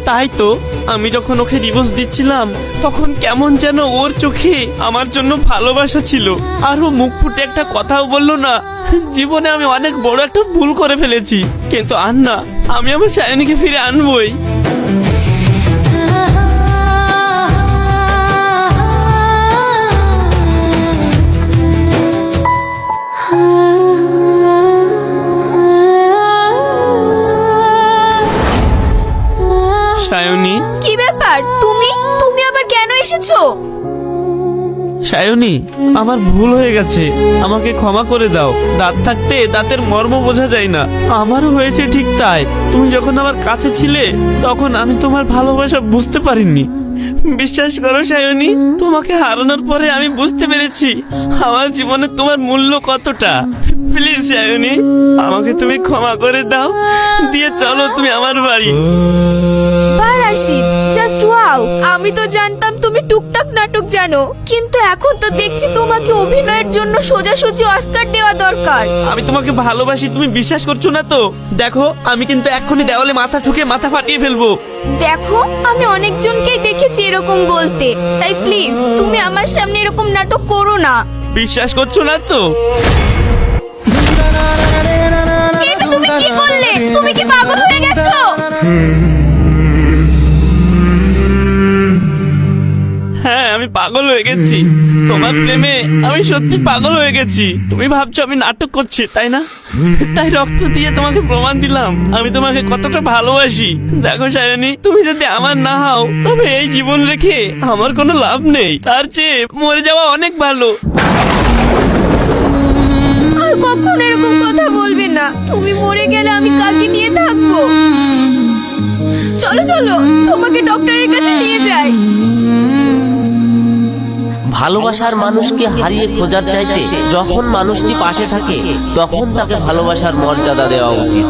তাই তো আমি যখন ওকে ডিভোর্স দিচ্ছিলাম তখন কেমন যেন ওর চোখে আমার জন্য ভালোবাসা ছিল, আর ও মুখ ফুটে একটা কথাও বললো না। জীবনে আমি অনেক বড় একটা ভুল করে ফেলেছি, কিন্তু আর না, আমি আমার সায়নীকে ফিরে আনবই। সায়নী, কি ব্যাপার? তুমি তুমি আবার কেন এসেছো? সায়নী, আমার ভুল হয়ে গেছে, আমাকে ক্ষমা করে দাও। দাঁত থাকতে দাঁতের মর্ম বোঝা যায় না, আমারও হয়েছে ঠিক তাই। তুমি যখন আমার কাছে ছিলে তখন আমি তোমার ভালোবাসা বুঝতে পারিনি। বিশ্বাস করো সায়নী, তোমাকে হারানোর পরে আমি বুঝতে পেরেছি আমার জীবনে তোমার মূল্য কতটা। প্লিজ সায়নী, আমাকে তুমি ক্ষমা করে দাও, দিয়ে চলো তুমি আমার বাড়ি। Rashid, just wow! আমি তো জানতাম তুমি টুকটাক নাটক জানো, কিন্তু এখন তো দেখছি তোমাকে অভিনয়ের জন্য সোজাসুজি অস্কার দেওয়া দরকার। আমি তোমাকে ভালোবাসি, তুমি বিশ্বাস করছো না তো? দেখো, আমি কিন্তু এক্ষুনি দেওয়ালে মাথা ঠুকে মাথা ফাটিয়ে ফেলবো। দেখো, আমি অনেকজনকেই দেখেছি এরকম বলতে, তাই প্লিজ তুমি আমার সামনে এরকম নাটক করো না। বিশ্বাস করছো না তো? এটা তুমি কি করলে? তুমি কি পাগল হয়ে গেছো? হ্যাঁ, আমি পাগল হয়ে গেছি তোমার প্রেমে, আমি সত্যি পাগল হয়ে গেছি। তুমি ভাবছো আমি নাটক করছি, তাই না? তাই রক্ত দিয়ে তোমাকে প্রমাণ দিলাম আমি তোমাকে কতটা ভালোবাসি। দেখো সায়নী, তুমি যদি আমার না হও তবে এই জীবন রেখে আমার কোনো লাভ নেই, তার চেয়ে মরে যাওয়া অনেক ভালো। আর কখনো এরকম কথা বলবে না। তুমি মরে গেলে আমি কাকে নিয়ে থাকবো? চলো চলো, তোমাকে ডক্টরের কাছে নিয়ে যাই। ভালোবাসার মানুষকে হারিয়ে খোঁজার চাইতে যখন মানুষটি পাশে থাকে তখন তাকে ভালোবাসার মর্যাদা দেওয়া উচিত।